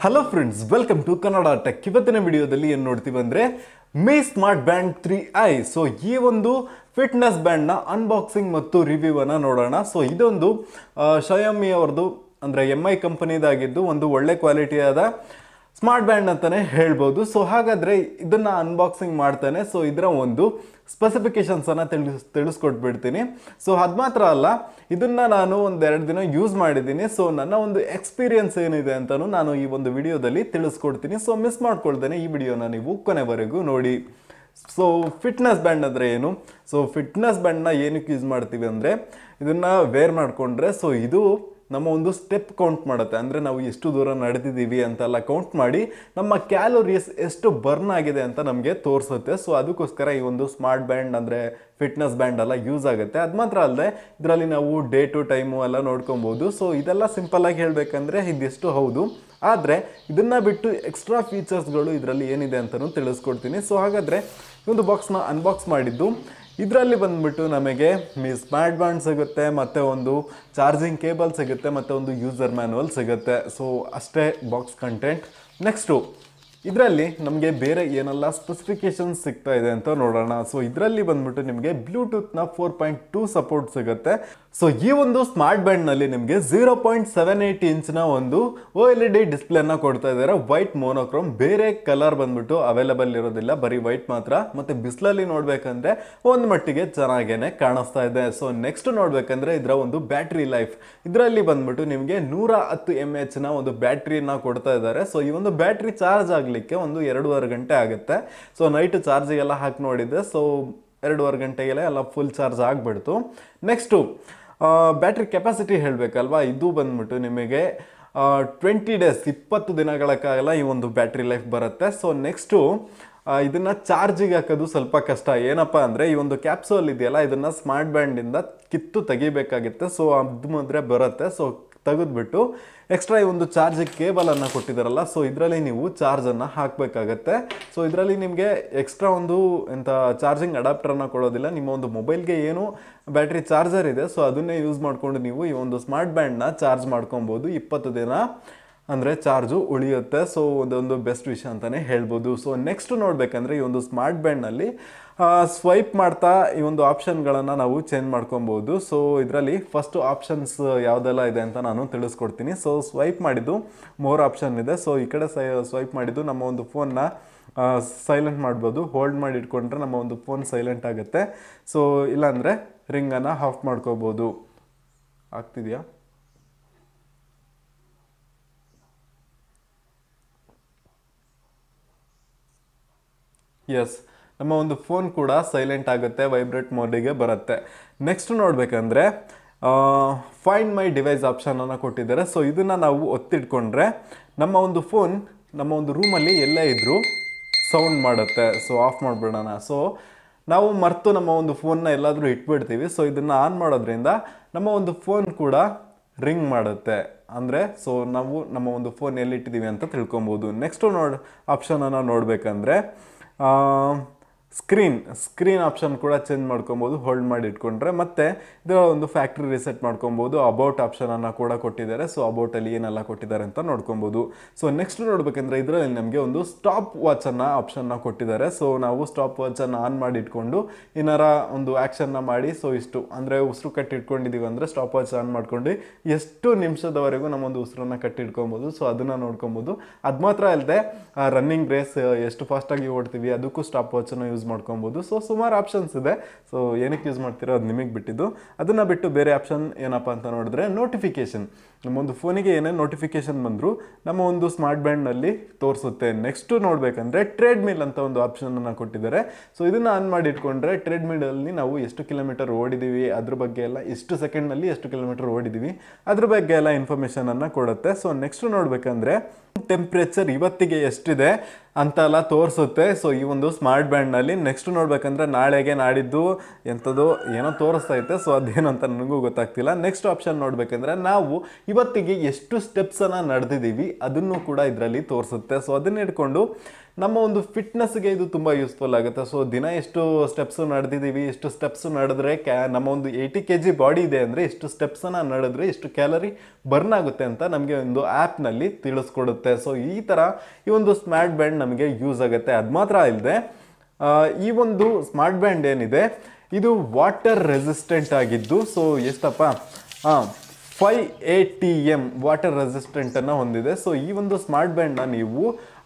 Hello friends, welcome to Kannada tech. ಇವತ್ತಿನ ವಿಡಿಯೋದಲ್ಲಿ ಏನು ನೋಡ್ತೀವಿ ಅಂದರೆ ಮಿ ಸ್ಮಾರ್ಟ್ ಬ್ಯಾಂಡ್ 3i. ಸೊ ಈ ಒಂದು ಫಿಟ್ನೆಸ್ ಬ್ಯಾಂಡ್ನ ಅನ್ಬಾಕ್ಸಿಂಗ್ ಮತ್ತು ರಿವ್ಯೂವನ್ನು ನೋಡೋಣ. ಸೊ ಇದೊಂದು ಶಯೋಮಿ ಅವ್ರದ್ದು ಅಂದರೆ MI ಕಂಪನಿದಾಗಿದ್ದು ಒಂದು ಒಳ್ಳೆ ಕ್ವಾಲಿಟಿಯಾದ ಸ್ಮಾರ್ಟ್ ಬ್ಯಾಂಡ್ ಅಂತಲೇ ಹೇಳ್ಬೋದು. ಸೊ ಹಾಗಾದರೆ ಇದನ್ನು ಅನ್ಬಾಕ್ಸಿಂಗ್ ಮಾಡ್ತಾನೆ. ಸೊ ಇದರ ಒಂದು ಸ್ಪೆಸಿಫಿಕೇಶನ್ಸನ್ನು ತಿಳಿಸ್ಕೊಟ್ಬಿಡ್ತೀನಿ. ಸೊ ಅದು ಮಾತ್ರ ಅಲ್ಲ, ಇದನ್ನು ನಾನು ಒಂದೆರಡು ದಿನ ಯೂಸ್ ಮಾಡಿದ್ದೀನಿ. ಸೊ ನನ್ನ ಒಂದು ಎಕ್ಸ್ಪೀರಿಯನ್ಸ್ ಏನಿದೆ ಅಂತಲೂ ನಾನು ಈ ಒಂದು ವಿಡಿಯೋದಲ್ಲಿ ತಿಳಿಸ್ಕೊಡ್ತೀನಿ. ಸೊ ಮಿಸ್ ಮಾಡ್ಕೊಳ್ತೇನೆ, ಈ ವಿಡಿಯೋನ ನೀವು ಕೊನೆವರೆಗೂ ನೋಡಿ. ಸೊ ಫಿಟ್ನೆಸ್ ಬ್ಯಾಂಡ್ ಅಂದರೆ ಏನು? ಸೊ ಫಿಟ್ನೆಸ್ ಬ್ಯಾಂಡ್ನ ಏನಕ್ಕೆ ಯೂಸ್ ಮಾಡ್ತೀವಿ ಅಂದರೆ ಇದನ್ನು ವೇರ್ ಮಾಡಿಕೊಂಡ್ರೆ ಸೊ ಇದು ನಮ್ಮ ಒಂದು ಸ್ಟೆಪ್ ಕೌಂಟ್ ಮಾಡುತ್ತೆ. ಅಂದರೆ ನಾವು ಎಷ್ಟು ದೂರ ನಡೆದಿದ್ದೀವಿ ಅಂತೆಲ್ಲ ಕೌಂಟ್ ಮಾಡಿ ನಮ್ಮ ಕ್ಯಾಲೋರೀಸ್ ಎಷ್ಟು ಬರ್ನ್ ಆಗಿದೆ ಅಂತ ನಮಗೆ ತೋರಿಸುತ್ತೆ. ಸೊ ಅದಕ್ಕೋಸ್ಕರ ಈ ಒಂದು ಸ್ಮಾರ್ಟ್ ಬ್ಯಾಂಡ್ ಅಂದರೆ ಫಿಟ್ನೆಸ್ ಬ್ಯಾಂಡ್ ಎಲ್ಲ ಯೂಸ್ ಆಗುತ್ತೆ. ಅದು ಮಾತ್ರ ಅಲ್ಲದೆ ಇದರಲ್ಲಿ ನಾವು ಡೇ ಟು ಟೈಮು ಎಲ್ಲ ನೋಡ್ಕೊಬೋದು. ಸೊ ಇದೆಲ್ಲ ಸಿಂಪಲ್ಲಾಗಿ ಹೇಳಬೇಕಂದ್ರೆ ಇದಿಷ್ಟು ಹೌದು, ಆದರೆ ಇದನ್ನು ಬಿಟ್ಟು ಎಕ್ಸ್ಟ್ರಾ ಫೀಚರ್ಸ್ಗಳು ಇದರಲ್ಲಿ ಏನಿದೆ ಅಂತಲೂ ತಿಳಿಸ್ಕೊಡ್ತೀನಿ. ಸೊ ಹಾಗಾದರೆ ಈ ಒಂದು ಬಾಕ್ಸ್ನ ಅನ್ಬಾಕ್ಸ್ ಮಾಡಿದ್ದು, ಇದರಲ್ಲಿ ಬಂದ್ಬಿಟ್ಟು ನಮಗೆ ಸ್ಮಾರ್ಟ್ ಬ್ಯಾಂಡ್ ಸಿಗುತ್ತೆ, ಮತ್ತು ಒಂದು ಚಾರ್ಜಿಂಗ್ ಕೇಬಲ್ ಸಿಗುತ್ತೆ, ಮತ್ತು ಒಂದು ಯೂಸರ್ ಮ್ಯಾನ್ಯುವಲ್ ಸಿಗುತ್ತೆ. ಸೊ ಅಷ್ಟೇ ಬಾಕ್ಸ್ ಕಂಟೆಂಟ್. ನೆಕ್ಸ್ಟು ಇದರಲ್ಲಿ ನಮಗೆ ಬೇರೆ ಏನೆಲ್ಲ ಸ್ಪೆಸಿಫಿಕೇಶನ್ಸ್ ಸಿಗ್ತಾ ಇದೆ ಅಂತ ನೋಡೋಣ. ಸೊ ಇದರಲ್ಲಿ ಬಂದ್ಬಿಟ್ಟು ನಿಮಗೆ ಬ್ಲೂಟೂತ್ನ 4.2 ಸಪೋರ್ಟ್ ಸಿಗುತ್ತೆ. ಸೊ ಈ ಒಂದು ಸ್ಮಾರ್ಟ್ ಬ್ಯಾಂಡ್ನಲ್ಲಿ ನಿಮಗೆ 0.78 ಇಂಚ್ನ ಒಂದು OLED ಡಿಸ್ಪ್ಲೇನ ಕೊಡ್ತಾ ಇದ್ದಾರೆ, ವೈಟ್ ಮೋನೋಕ್ರೋಮ್. ಬೇರೆ ಕಲರ್ ಬಂದ್ಬಿಟ್ಟು ಅವೈಲೇಬಲ್ ಇರೋದಿಲ್ಲ, ಬರೀ ವೈಟ್ ಮಾತ್ರ. ಮತ್ತು ಬಿಸಿಲಲ್ಲಿ ನೋಡಬೇಕಂದ್ರೆ ಒಂದು ಮಟ್ಟಿಗೆ ಚೆನ್ನಾಗೇನೆ ಕಾಣಿಸ್ತಾ ಇದೆ. ಸೊ ನೆಕ್ಸ್ಟ್ ನೋಡಬೇಕಂದ್ರೆ ಇದರ ಒಂದು ಬ್ಯಾಟ್ರಿ ಲೈಫ್. ಇದರಲ್ಲಿ ಬಂದ್ಬಿಟ್ಟು ನಿಮಗೆ 110 mAh ಒಂದು ಬ್ಯಾಟ್ರಿನ ಕೊಡ್ತಾ ಇದ್ದಾರೆ. ಸೊ ಈ ಒಂದು ಬ್ಯಾಟ್ರಿ ಚಾರ್ಜ್ ಆಗಲಿಕ್ಕೆ ಒಂದು 2.5 ಗಂಟೆ ಆಗುತ್ತೆ. ಸೊ ನೈಟ್ ಚಾರ್ಜಿಗೆಲ್ಲ ಹಾಕಿ ನೋಡಿದ್ದೆ, ಸೊ 2.5 ಗಂಟೆಗೆಲ್ಲ ಎಲ್ಲ ಫುಲ್ ಚಾರ್ಜ್ ಆಗಿಬಿಡ್ತು. ನೆಕ್ಸ್ಟು ಬ್ಯಾಟ್ರಿ ಕೆಪಾಸಿಟಿ ಹೇಳಬೇಕಲ್ವಾ, ಇದು ಬಂದ್ಬಿಟ್ಟು ನಿಮಗೆ 20 ಡೇಸ್ 20 ದಿನಗಳ ಕಾಲ ಈ ಒಂದು ಬ್ಯಾಟ್ರಿ ಲೈಫ್ ಬರುತ್ತೆ. ಸೊ ನೆಕ್ಸ್ಟು ಇದನ್ನು ಚಾರ್ಜಿಗೆ ಹಾಕೋದು ಸ್ವಲ್ಪ ಕಷ್ಟ. ಏನಪ್ಪ ಅಂದರೆ ಈ ಒಂದು ಕ್ಯಾಪ್ಸೂಲ್ ಇದೆಯಲ್ಲ, ಇದನ್ನು ಸ್ಮಾರ್ಟ್ ಬ್ಯಾಂಡಿಂದ ಕಿತ್ತು ತೆಗಿಬೇಕಾಗುತ್ತೆ. ಸೊ ಅದು ಮಾತ್ರ ಬರುತ್ತೆ. ಸೊ ತೆಗೆದ್ಬಿಟ್ಟು ಎಕ್ಸ್ಟ್ರಾ ಈ ಒಂದು ಚಾರ್ಜಿಂಗ್ ಕೇಬಲನ್ನು ಕೊಟ್ಟಿದ್ದಾರಲ್ಲ, ಸೊ ಇದರಲ್ಲಿ ನೀವು ಚಾರ್ಜನ್ನು ಹಾಕಬೇಕಾಗತ್ತೆ. ಸೊ ಇದರಲ್ಲಿ ನಿಮಗೆ ಎಕ್ಸ್ಟ್ರಾ ಒಂದು ಎಂಥ ಚಾರ್ಜಿಂಗ್ ಅಡಾಪ್ಟರನ್ನು ಕೊಡೋದಿಲ್ಲ. ನಿಮ್ಮ ಒಂದು ಮೊಬೈಲ್ಗೆ ಏನು ಬ್ಯಾಟ್ರಿ ಚಾರ್ಜರ್ ಇದೆ, ಸೊ ಅದನ್ನೇ ಯೂಸ್ ಮಾಡಿಕೊಂಡು ನೀವು ಈ ಒಂದು ಸ್ಮಾರ್ಟ್ ಬ್ಯಾಂಡ್ನ ಚಾರ್ಜ್ ಮಾಡ್ಕೊಬೋದು. 20 ದಿನ ಅಂದರೆ ಚಾರ್ಜು ಉಳಿಯುತ್ತೆ. ಸೊ ಅದೊಂದು ಬೆಸ್ಟ್ ವಿಷಯ ಅಂತಲೇ ಹೇಳ್ಬೋದು. ಸೊ ನೆಕ್ಸ್ಟ್ ನೋಡಬೇಕಂದ್ರೆ ಈ ಒಂದು ಸ್ಮಾರ್ಟ್ ಬ್ಯಾಂಡ್ನಲ್ಲಿ ಸ್ವೈಪ್ ಮಾಡ್ತಾ ಈ ಒಂದು ಆಪ್ಷನ್ಗಳನ್ನು ನಾವು ಚೇಂಜ್ ಮಾಡ್ಕೊಬೋದು. ಸೊ ಇದರಲ್ಲಿ ಫಸ್ಟ್ ಆಪ್ಷನ್ಸ್ ಯಾವುದೆಲ್ಲ ಇದೆ ಅಂತ ನಾನು ತಿಳಿಸ್ಕೊಡ್ತೀನಿ. ಸೊ ಸ್ವೈಪ್ ಮಾಡಿದ್ದು ಮೋರ್ ಆಪ್ಷನ್ ಇದೆ. ಸೊ ಈ ಕಡೆ ಸ್ವೈಪ್ ಮಾಡಿದ್ದು ನಮ್ಮ ಒಂದು ಫೋನ್ನ ಸೈಲೆಂಟ್ ಮಾಡ್ಬೋದು. ಹೋಲ್ಡ್ ಮಾಡಿ ಇಟ್ಕೊಂಡ್ರೆ ನಮ್ಮ ಒಂದು ಫೋನ್ ಸೈಲೆಂಟ್ ಆಗುತ್ತೆ. ಸೊ ಇಲ್ಲಾಂದರೆ ರಿಂಗನ್ನು ಆಫ್ ಮಾಡ್ಕೋಬೋದು. ಆಗ್ತಿದೆಯಾ? ಎಸ್, ನಮ್ಮ ಒಂದು ಫೋನ್ ಕೂಡ ಸೈಲೆಂಟ್ ಆಗುತ್ತೆ, ವೈಬ್ರೇಟ್ ಮೋಡಿಗೆ ಬರುತ್ತೆ. ನೆಕ್ಸ್ಟ್ ನೋಡಬೇಕಂದ್ರೆ ಫೈಂಡ್ ಮೈ ಡಿವೈಸ್ ಆಪ್ಷನನ್ನು ಕೊಟ್ಟಿದ್ದಾರೆ. ಸೊ ಇದನ್ನು ನಾವು ಒತ್ತಿಟ್ಕೊಂಡ್ರೆ ನಮ್ಮ ಒಂದು ಫೋನ್ ನಮ್ಮ ಒಂದು ರೂಮಲ್ಲಿ ಎಲ್ಲೇ ಇದ್ದರೂ ಸೌಂಡ್ ಮಾಡುತ್ತೆ. ಸೊ ಆಫ್ ಮಾಡಿಬಿಡೋಣ. ಸೊ ನಾವು ಮರೆತು ನಮ್ಮ ಒಂದು ಫೋನ್ನ ಎಲ್ಲಾದರೂ ಇಟ್ಬಿಡ್ತೀವಿ. ಸೊ ಇದನ್ನು ಆನ್ ಮಾಡೋದ್ರಿಂದ ನಮ್ಮ ಒಂದು ಫೋನ್ ಕೂಡ ರಿಂಗ್ ಮಾಡುತ್ತೆ. ಅಂದರೆ ಸೊ ನಾವು ನಮ್ಮ ಒಂದು ಫೋನ್ ಎಲ್ಲಿಟ್ಟಿದ್ದೀವಿ ಅಂತ ತಿಳ್ಕೊಬೋದು. ನೆಕ್ಸ್ಟು ಆಪ್ಷನನ್ನು ನೋಡಬೇಕಂದ್ರೆ ಸ್ಕ್ರೀನ್ ಆಪ್ಷನ್ ಕೂಡ ಚೇಂಜ್ ಮಾಡ್ಕೊಬೋದು ಹೋಲ್ಡ್ ಮಾಡಿ ಇಟ್ಕೊಂಡ್ರೆ. ಮತ್ತು ಇದರ ಒಂದು ಫ್ಯಾಕ್ಟ್ರಿ ರಿಸೆಟ್ ಮಾಡ್ಕೊಬೋದು. ಅಬೌಟ್ ಆಪ್ಷನನ್ನು ಕೂಡ ಕೊಟ್ಟಿದ್ದಾರೆ. ಸೊ ಅಬೌಟಲ್ಲಿ ಏನೆಲ್ಲ ಕೊಟ್ಟಿದ್ದಾರೆ ಅಂತ ನೋಡ್ಕೊಬೋದು. ಸೊ ನೆಕ್ಸ್ಟ್ ನೋಡಬೇಕಂದ್ರೆ ಇದರಲ್ಲಿ ನಮಗೆ ಒಂದು ಸ್ಟಾಪ್ ವಾಚನ್ನು ಆಪ್ಷನ್ನ ಕೊಟ್ಟಿದ್ದಾರೆ. ಸೊ ನಾವು ಸ್ಟಾಪ್ ವಾಚನ್ನು ಆನ್ ಮಾಡಿ ಇಟ್ಕೊಂಡು ಏನಾರ ಒಂದು ಆ್ಯಕ್ಷನ್ನ ಮಾಡಿ, ಸೊ ಇಷ್ಟು ಅಂದರೆ ಉಸಿರು ಕಟ್ಟಿಟ್ಕೊಂಡಿದ್ದೀವಿ ಅಂದರೆ ಸ್ಟಾಪ್ ವಾಚ್ ಆನ್ ಮಾಡ್ಕೊಂಡು ಎಷ್ಟು ನಿಮಿಷದವರೆಗೂ ನಮ್ಮೊಂದು ಉಸಿರನ್ನು ಕಟ್ಟಿಟ್ಕೊಬೋದು. ಸೊ ಅದನ್ನು ನೋಡ್ಕೊಬೋದು. ಅದು ಮಾತ್ರ ಅಲ್ಲದೆ ರನ್ನಿಂಗ್ ರೇಸ್ ಎಷ್ಟು ಫಾಸ್ಟಾಗಿ ಓಡ್ತೀವಿ ಅದಕ್ಕೂ ಸ್ಟಾಪ್ ವಾಚನ್ನು ಯೂಸ್ ಮಾಡ್ಕೊಬೋದು. ಸೊ ಸುಮಾರು ಆಪ್ಷನ್ಸ್ ಇದೆ. ಸೊ ಏನಕ್ಕೆ ಯೂಸ್ ಮಾಡ್ತೀರೋ ಅದು ನಿಮಗೆ ಬಿಟ್ಟಿದ್ದು. ಅದನ್ನು ಬಿಟ್ಟು ಬೇರೆ ಆಪ್ಷನ್ ಏನಪ್ಪ ಅಂತ ನೋಡಿದ್ರೆ ನೋಟಿಫಿಕೇಷನ್. ನಮ್ಮೊಂದು ಫೋನಿಗೆ ಏನೇ ನೋಟಿಫಿಕೇಷನ್ ಬಂದರೂ ನಮ್ಮ ಒಂದು ಸ್ಮಾರ್ಟ್ ಬ್ಯಾಂಡ್ನಲ್ಲಿ ತೋರಿಸುತ್ತೆ. ನೆಕ್ಸ್ಟು ನೋಡಬೇಕಂದ್ರೆ ಟ್ರೇಡ್ ಮಿಲ್ ಅಂತ ಒಂದು ಆಪ್ಷನನ್ನು ಕೊಟ್ಟಿದ್ದಾರೆ. ಸೊ ಇದನ್ನು ಆನ್ ಮಾಡಿ ಇಟ್ಕೊಂಡ್ರೆ ಟ್ರೇಡ್ ಮಿಲಲ್ಲಿ ನಾವು ಎಷ್ಟು ಕಿಲೋಮೀಟರ್ ಓಡಿದ್ದೀವಿ ಅದ್ರ ಬಗ್ಗೆ ಎಲ್ಲ, ಎಷ್ಟು ಸೆಕೆಂಡ್ನಲ್ಲಿ ಎಷ್ಟು ಕಿಲೋಮೀಟರ್ ಓಡಿದ್ದೀವಿ ಅದ್ರ ಬಗ್ಗೆ ಎಲ್ಲ ಇನ್ಫಾರ್ಮೇಷನನ್ನು ಕೊಡುತ್ತೆ. ಸೊ ನೆಕ್ಸ್ಟು ನೋಡಬೇಕಂದ್ರೆ ಟೆಂಪ್ರೇಚರ್ ಇವತ್ತಿಗೆ ಎಷ್ಟಿದೆ ಅಂತೆಲ್ಲ ತೋರಿಸುತ್ತೆ. ಸೊ ಈ ಒಂದು ಸ್ಮಾರ್ಟ್ ಬ್ಯಾಂಡ್ನಲ್ಲಿ ನೆಕ್ಸ್ಟ್ ನೋಡಬೇಕಂದ್ರೆ ನಾಳೆಗೆ ನಾಡಿದ್ದು ಎಂಥದ್ದು ಏನೋ ತೋರಿಸ್ತಾ ಐತೆ. ಸೊ ಅದೇನು ಅಂತ ನನಗೂ ಗೊತ್ತಾಗ್ತಿಲ್ಲ. ನೆಕ್ಸ್ಟ್ ಆಪ್ಷನ್ ನೋಡಬೇಕಂದ್ರೆ ನಾವು ಇವತ್ತಿಗೆ ಎಷ್ಟು ಸ್ಟೆಪ್ಸನ್ನು ನಡೆದಿದ್ದೀವಿ ಅದನ್ನು ಕೂಡ ಇದರಲ್ಲಿ ತೋರಿಸುತ್ತೆ. ಸೊ ಅದನ್ನ ಇಟ್ಕೊಂಡು ನಮ್ಮ ಒಂದು ಫಿಟ್ನೆಸ್ಗೆ ಇದು ತುಂಬ ಯೂಸ್ಫುಲ್ ಆಗುತ್ತೆ. ಸೊ ದಿನ ಎಷ್ಟು ಸ್ಟೆಪ್ಸು ನಡೆದಿದ್ದೀವಿ, ಎಷ್ಟು ಸ್ಟೆಪ್ಸು ನಡೆದ್ರೆ ನಮ್ಮ ಒಂದು 80 kg ಬಾಡಿ ಇದೆ ಅಂದರೆ ಇಷ್ಟು ಸ್ಟೆಪ್ಸನ್ನು ನಡೆದ್ರೆ ಇಷ್ಟು ಕ್ಯಾಲರಿ ಬರ್ನ್ ಆಗುತ್ತೆ ಅಂತ ನಮಗೆ ಒಂದು ಆ್ಯಪ್ನಲ್ಲಿ ತಿಳಿಸ್ಕೊಡುತ್ತೆ. ಸೊ ಈ ಥರ ಈ ಒಂದು ಸ್ಮಾರ್ಟ್ ಬ್ಯಾಂಡ್ ನಮಗೆ ಯೂಸ್ ಆಗುತ್ತೆ. ಅದು ಮಾತ್ರ ಇಲ್ಲದೆ ಈ ಒಂದು ಸ್ಮಾರ್ಟ್ ಬ್ಯಾಂಡ್ ಏನಿದೆ ಇದು ವಾಟರ್ ರೆಸಿಸ್ಟೆಂಟ್ ಆಗಿದ್ದು, ಸೊ ಎಷ್ಟಪ್ಪ 5 ATM ವಾಟರ್ ರೆಸಿಸ್ಟೆಂಟನ್ನು ಹೊಂದಿದೆ. ಸೊ ಈ ಒಂದು ಸ್ಮಾರ್ಟ್ ಬ್ಯಾಂಡ್ನ ನೀವು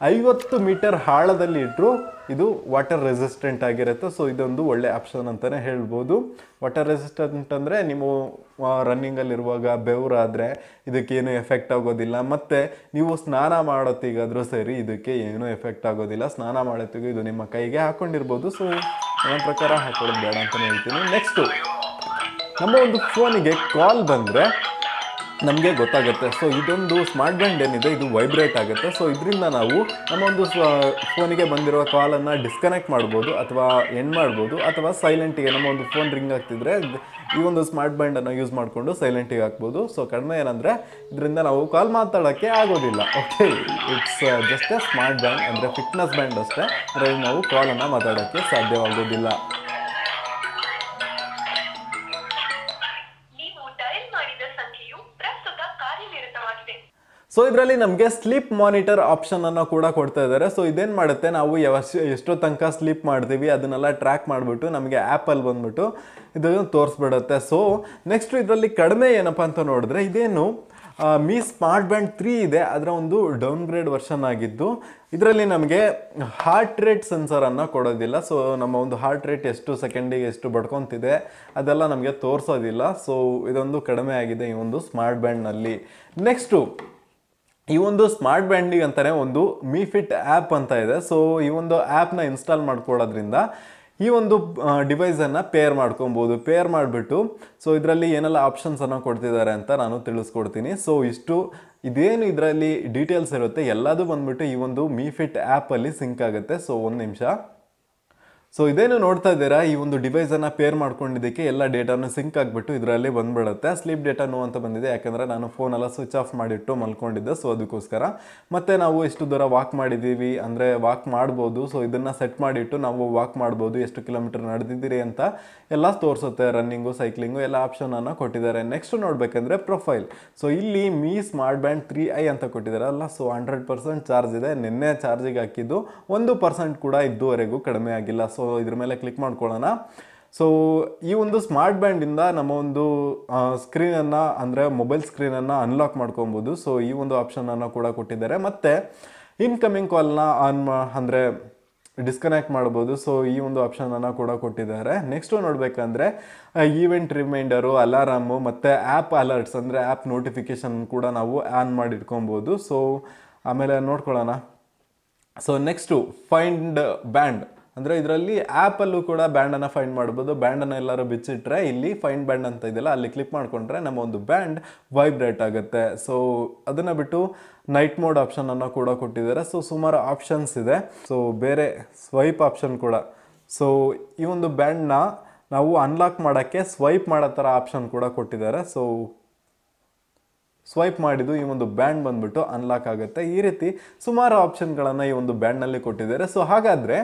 50 ಮೀಟರ್ ಆಳದಲ್ಲಿ ಇಟ್ಟರು ಇದು ವಾಟರ್ ರೆಸಿಸ್ಟೆಂಟ್ ಆಗಿರುತ್ತೆ. ಸೊ ಇದೊಂದು ಒಳ್ಳೆ ಆಪ್ಷನ್ ಅಂತಲೇ ಹೇಳ್ಬೋದು. ವಾಟರ್ ರೆಸಿಸ್ಟೆಂಟ್ ಅಂದರೆ ನೀವು ರನ್ನಿಂಗಲ್ಲಿರುವಾಗ ಬೆವರಾದರೆ ಇದಕ್ಕೇನು ಎಫೆಕ್ಟ್ ಆಗೋದಿಲ್ಲ, ಮತ್ತು ನೀವು ಸ್ನಾನ ಮಾಡೋತ್ತಿಗಾದರೂ ಸರಿ ಇದಕ್ಕೆ ಏನೂ ಎಫೆಕ್ಟ್ ಆಗೋದಿಲ್ಲ. ಸ್ನಾನ ಮಾಡೋತ್ತಿಗೂ ಇದು ನಿಮ್ಮ ಕೈಗೆ ಹಾಕ್ಕೊಂಡಿರ್ಬೋದು. ಸೊ ನನ್ನ ಪ್ರಕಾರ ಹಾಕೊಳ್ಳೋದು ಬೇಡ ಅಂತಲೇ ಹೇಳ್ತೀನಿ. ನೆಕ್ಸ್ಟು ನಮ್ಮ ಒಂದು ಫೋನಿಗೆ ಕಾಲ್ ಬಂದರೆ ನಮಗೆ ಗೊತ್ತಾಗುತ್ತೆ. ಸೊ ಇದೊಂದು ಸ್ಮಾರ್ಟ್ ಬ್ಯಾಂಡ್ ಏನಿದೆ ಇದು ವೈಬ್ರೇಟ್ ಆಗುತ್ತೆ. ಸೊ ಇದರಿಂದ ನಾವು ನಮ್ಮ ಒಂದು ಫೋನಿಗೆ ಬಂದಿರುವ ಕಾಲನ್ನು ಡಿಸ್ಕನೆಕ್ಟ್ ಮಾಡ್ಬೋದು ಅಥವಾ ಎಂಡ್ ಮಾಡ್ಬೋದು, ಅಥವಾ ಸೈಲೆಂಟಿಗೆ ನಮ್ಮ ಒಂದು ಫೋನ್ ರಿಂಗ್ ಆಗ್ತಿದ್ರೆ ಈ ಒಂದು ಸ್ಮಾರ್ಟ್ ಬ್ಯಾಂಡನ್ನು ಯೂಸ್ ಮಾಡಿಕೊಂಡು ಸೈಲೆಂಟಿಗೆ ಹಾಕ್ಬೋದು. ಸೊ ಕಡಿಮೆ ಏನಂದರೆ ಇದರಿಂದ ನಾವು ಕಾಲ್ ಮಾತಾಡೋಕ್ಕೆ ಆಗೋದಿಲ್ಲ. Okay, it's just A smart band, ಅಂದರೆ ಫಿಟ್ನೆಸ್ ಬ್ಯಾಂಡ್ ಅಷ್ಟೇ. ಅದರಲ್ಲಿ ನಾವು ಕಾಲನ್ನು ಮಾತಾಡೋಕ್ಕೆ ಸಾಧ್ಯವಾಗೋದಿಲ್ಲ. ಸೊ ಇದರಲ್ಲಿ ನಮಗೆ ಸ್ಲೀಪ್ ಮಾನಿಟರ್ ಆಪ್ಷನನ್ನು ಕೂಡ ಕೊಡ್ತಾ ಇದ್ದಾರೆ. ಸೊ ಇದೇನು ಮಾಡುತ್ತೆ, ನಾವು ಎಷ್ಟೋ ತನಕ ಸ್ಲೀಪ್ ಮಾಡ್ತೀವಿ ಅದನ್ನೆಲ್ಲ ಟ್ರ್ಯಾಕ್ ಮಾಡಿಬಿಟ್ಟು ನಮಗೆ ಆ್ಯಪಲ್ಲಿ ಬಂದ್ಬಿಟ್ಟು ಇದು ತೋರಿಸ್ಬಿಡುತ್ತೆ. ಸೊ ನೆಕ್ಸ್ಟ್ ಇದರಲ್ಲಿ ಕಡಿಮೆ ಏನಪ್ಪ ಅಂತ ನೋಡಿದ್ರೆ ಇದೇನು ಮೀ ಸ್ಮಾರ್ಟ್ ಬ್ಯಾಂಡ್ 3 ಇದೆ, ಅದರ ಒಂದು ಡೌನ್ಗ್ರೇಡ್ ವರ್ಷನ್ ಆಗಿದ್ದು ಇದರಲ್ಲಿ ನಮಗೆ ಹಾರ್ಟ್ ರೇಟ್ ಸೆನ್ಸರನ್ನು ಕೊಡೋದಿಲ್ಲ. ಸೊ ನಮ್ಮ ಒಂದು ಹಾರ್ಟ್ ರೇಟ್ ಎಷ್ಟು ಸೆಕೆಂಡಿಗೆ ಎಷ್ಟು ಬಡ್ಕೊತಿದೆ ಅದೆಲ್ಲ ನಮಗೆ ತೋರಿಸೋದಿಲ್ಲ. ಸೊ ಇದೊಂದು ಕಡಿಮೆ ಆಗಿದೆ ಈ ಒಂದು ಸ್ಮಾರ್ಟ್ ಬ್ಯಾಂಡ್ನಲ್ಲಿ. ನೆಕ್ಸ್ಟು ಈ ಒಂದು ಸ್ಮಾರ್ಟ್ ಬ್ಯಾಂಡಿಗೆ ಅಂತಲೇ ಒಂದು ಮೀ ಫಿಟ್ ಆ್ಯಪ್ ಅಂತ ಇದೆ. ಸೊ ಈ ಒಂದು ಆ್ಯಪ್ನ ಇನ್ಸ್ಟಾಲ್ ಮಾಡ್ಕೊಳ್ಳೋದ್ರಿಂದ ಈ ಒಂದು ಡಿವೈಸನ್ನು ಪೇರ್ ಮಾಡ್ಕೊಬೋದು. ಪೇರ್ ಮಾಡಿಬಿಟ್ಟು ಸೊ ಇದರಲ್ಲಿ ಏನೆಲ್ಲ ಆಪ್ಷನ್ಸನ್ನು ಕೊಡ್ತಿದ್ದಾರೆ ಅಂತ ನಾನು ತಿಳಿಸ್ಕೊಡ್ತೀನಿ. ಸೊ ಇದೇನು ಇದರಲ್ಲಿ ಡೀಟೇಲ್ಸ್ ಇರುತ್ತೆ ಎಲ್ಲದೂ ಬಂದ್ಬಿಟ್ಟು ಈ ಒಂದು ಮೀ ಫಿಟ್ ಆ್ಯಪಲ್ಲಿ ಸಿಂಕ್ ಆಗುತ್ತೆ. ಸೊ ಒಂದು ನಿಮಿಷ. ಸೊ ಇದೇನು ನೋಡ್ತಾ ಇದ್ದೀರಾ, ಈ ಒಂದು ಡಿವೈಸನ್ನು ಪೇರ್ ಮಾಡ್ಕೊಂಡಿದ್ದಕ್ಕೆ ಎಲ್ಲ ಡೇಟಾನು ಸಿಂಕ್ ಆಗಿಬಿಟ್ಟು ಇದರಲ್ಲಿ ಬಂದ್ಬಿಡುತ್ತೆ. ಸ್ಲೀಪ್ ಡೇಟಾ ನೋ ಅಂತ ಬಂದಿದೆ, ಯಾಕಂದರೆ ನಾನು ಫೋನೆಲ್ಲ ಸ್ವಿಚ್ ಆಫ್ ಮಾಡಿಟ್ಟು ಮಲ್ಕೊಂಡಿದ್ದೆ. ಸೊ ಅದಕ್ಕೋಸ್ಕರ ಮತ್ತು ನಾವು ಎಷ್ಟು ದೂರ ವಾಕ್ ಮಾಡಿದ್ದೀವಿ ಅಂದರೆ ವಾಕ್ ಮಾಡ್ಬೋದು. ಸೊ ಇದನ್ನು ಸೆಟ್ ಮಾಡಿಟ್ಟು ನಾವು ವಾಕ್ ಮಾಡ್ಬೋದು, ಎಷ್ಟು ಕಿಲೋಮೀಟರ್ ನಡೆದಿದ್ದೀರಿ ಅಂತ ಎಲ್ಲ ತೋರಿಸುತ್ತೆ. ರನ್ನಿಂಗು, ಸೈಕ್ಲಿಂಗು ಎಲ್ಲ ಆಪ್ಷನನ್ನು ಕೊಟ್ಟಿದ್ದಾರೆ. ನೆಕ್ಸ್ಟ್ ನೋಡಬೇಕಂದ್ರೆ ಪ್ರೊಫೈಲ್. ಸೊ ಇಲ್ಲಿ ಮೀ ಸ್ಮಾರ್ಟ್ ಬ್ಯಾಂಡ್ 3i ಅಂತ ಕೊಟ್ಟಿದ್ದಾರಲ್ಲ, ಸೊ 100% ಚಾರ್ಜ್ ಇದೆ. ನಿನ್ನೆ ಚಾರ್ಜಿಗೆ ಹಾಕಿದ್ದು 1% ಕೂಡ ಇದುವರೆಗೂ ಕಡಿಮೆ ಆಗಿಲ್ಲ. ಸೊ ಇದ್ರ ಮೇಲೆ ಕ್ಲಿಕ್ ಮಾಡ್ಕೊಳ್ಳೋಣ. ಸೊ ಈ ಒಂದು ಸ್ಮಾರ್ಟ್ ಬ್ಯಾಂಡಿಂದ ನಮ್ಮ ಒಂದು ಸ್ಕ್ರೀನನ್ನು ಅಂದರೆ ಮೊಬೈಲ್ ಸ್ಕ್ರೀನನ್ನು ಅನ್ಲಾಕ್ ಮಾಡ್ಕೊಬೋದು. ಸೊ ಈ ಒಂದು ಆಪ್ಷನನ್ನು ಕೂಡ ಕೊಟ್ಟಿದ್ದಾರೆ. ಮತ್ತು ಇನ್ಕಮಿಂಗ್ ಕಾಲ್ನ ಅಂದರೆ ಡಿಸ್ಕನೆಕ್ಟ್ ಮಾಡ್ಬೋದು. ಸೊ ಈ ಒಂದು ಆಪ್ಷನನ್ನು ಕೂಡ ಕೊಟ್ಟಿದ್ದಾರೆ. ನೆಕ್ಸ್ಟು ನೋಡಬೇಕಂದ್ರೆ ಈವೆಂಟ್ ರಿಮೈಂಡರು, ಅಲಾರಾಮು ಮತ್ತು ಆ್ಯಪ್ ಅಲರ್ಟ್ಸ್ ಅಂದರೆ ಆ್ಯಪ್ ನೋಟಿಫಿಕೇಷನ್ ಕೂಡ ನಾವು ಆನ್ ಮಾಡಿ ಇಟ್ಕೊಬೋದು. ಸೊ ಆಮೇಲೆ ನೋಡ್ಕೊಳ್ಳೋಣ. ಸೊ ನೆಕ್ಸ್ಟು ಫೈಂಡ್ ಬ್ಯಾಂಡ್ ಅಂದರೆ ಇದರಲ್ಲಿ ಆ್ಯಪಲ್ಲೂ ಕೂಡ ಬ್ಯಾಂಡನ್ನು ಫೈಂಡ್ ಮಾಡ್ಬೋದು. ಬ್ಯಾಂಡನ್ನು ಎಲ್ಲರೂ ಬಿಚ್ಚಿಟ್ರೆ ಇಲ್ಲಿ ಫೈಂಡ್ ಬ್ಯಾಂಡ್ ಅಂತ ಇದೆಯಲ್ಲ ಅಲ್ಲಿ ಕ್ಲಿಕ್ ಮಾಡಿಕೊಂಡ್ರೆ ನಮ್ಮ ಒಂದು ಬ್ಯಾಂಡ್ ವೈಬ್ರೇಟ್ ಆಗುತ್ತೆ. ಸೊ ಅದನ್ನು ಬಿಟ್ಟು ನೈಟ್ ಮೋಡ್ ಆಪ್ಷನನ್ನು ಕೂಡ ಕೊಟ್ಟಿದ್ದಾರೆ. ಸೊ ಸುಮಾರು ಆಪ್ಷನ್ಸ್ ಇದೆ. ಸೊ ಬೇರೆ ಸ್ವೈಪ್ ಆಪ್ಷನ್ ಕೂಡ. ಸೊ ಈ ಒಂದು ಬ್ಯಾಂಡ್ನ ನಾವು ಅನ್ಲಾಕ್ ಮಾಡೋಕ್ಕೆ ಸ್ವೈಪ್ ಮಾಡೋ ಥರ ಆಪ್ಷನ್ ಕೂಡ ಕೊಟ್ಟಿದ್ದಾರೆ. ಸೊ ಸ್ವೈಪ್ ಮಾಡಿದ್ದು ಈ ಒಂದು ಬ್ಯಾಂಡ್ ಬಂದ್ಬಿಟ್ಟು ಅನ್ಲಾಕ್ ಆಗುತ್ತೆ. ಈ ರೀತಿ ಸುಮಾರು ಆಪ್ಷನ್ಗಳನ್ನು ಈ ಒಂದು ಬ್ಯಾಂಡ್ನಲ್ಲಿ ಕೊಟ್ಟಿದ್ದಾರೆ. ಸೊ ಹಾಗಾದರೆ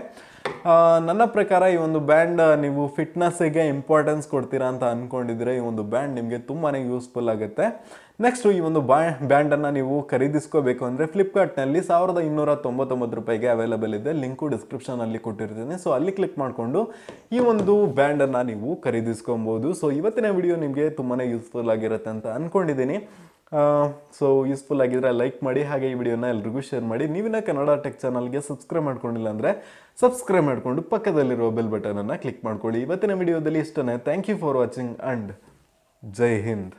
ನನ್ನ ಪ್ರಕಾರ ಈ ಒಂದು ಬ್ಯಾಂಡ್ ನೀವು ಫಿಟ್ನೆಸ್ಸಿಗೆ ಇಂಪಾರ್ಟೆನ್ಸ್ ಕೊಡ್ತೀರಾ ಅಂತ ಅಂದ್ಕೊಂಡಿದ್ರೆ ಈ ಒಂದು ಬ್ಯಾಂಡ್ ನಿಮಗೆ ತುಂಬಾ ಯೂಸ್ಫುಲ್ ಆಗುತ್ತೆ. ನೆಕ್ಸ್ಟು ಈ ಒಂದು ಬ್ಯಾಂಡನ್ನು ನೀವು ಖರೀದಿಸ್ಕೋಬೇಕು ಅಂದರೆ ಫ್ಲಿಪ್ಕಾರ್ಟ್ನಲ್ಲಿ 1299 ರೂಪಾಯಿಗೆ ಅವೈಲೇಬಲ್ ಇದೆ. ಲಿಂಕು ಡಿಸ್ಕ್ರಿಪ್ಷನಲ್ಲಿ ಕೊಟ್ಟಿರ್ತೀನಿ. ಸೊ ಅಲ್ಲಿ ಕ್ಲಿಕ್ ಮಾಡಿಕೊಂಡು ಈ ಒಂದು ಬ್ಯಾಂಡನ್ನು ನೀವು ಖರೀದಿಸ್ಕೊಬೋದು. ಸೊ ಇವತ್ತಿನ ವಿಡಿಯೋ ನಿಮಗೆ ತುಂಬಾ ಯೂಸ್ಫುಲ್ ಆಗಿರುತ್ತೆ ಅಂತ ಅಂದ್ಕೊಂಡಿದ್ದೀನಿ. ಸೊ ಯೂಸ್ಫುಲ್ ಆಗಿದ್ರೆ ಲೈಕ್ ಮಾಡಿ, ಹಾಗೆ ಈ ವಿಡಿಯೋನ ಎಲ್ರಿಗೂ ಶೇರ್ ಮಾಡಿ. ನೀವಿನ ಕನ್ನಡ ಟೆಕ್ ಚಾನಲ್ಗೆ ಸಬ್ಸ್ಕ್ರೈಬ್ ಮಾಡ್ಕೊಂಡಿಲ್ಲ ಅಂದರೆ ಸಬ್ಸ್ಕ್ರೈಬ್ ಮಾಡಿಕೊಂಡು ಪಕ್ಕದಲ್ಲಿರೋ ಬೆಲ್ ಬಟನನ್ನು ಕ್ಲಿಕ್ ಮಾಡ್ಕೊಳ್ಳಿ. ಇವತ್ತಿನ ವಿಡಿಯೋದಲ್ಲಿ ಇಷ್ಟನೇ. Thank you for watching and Jai Hind.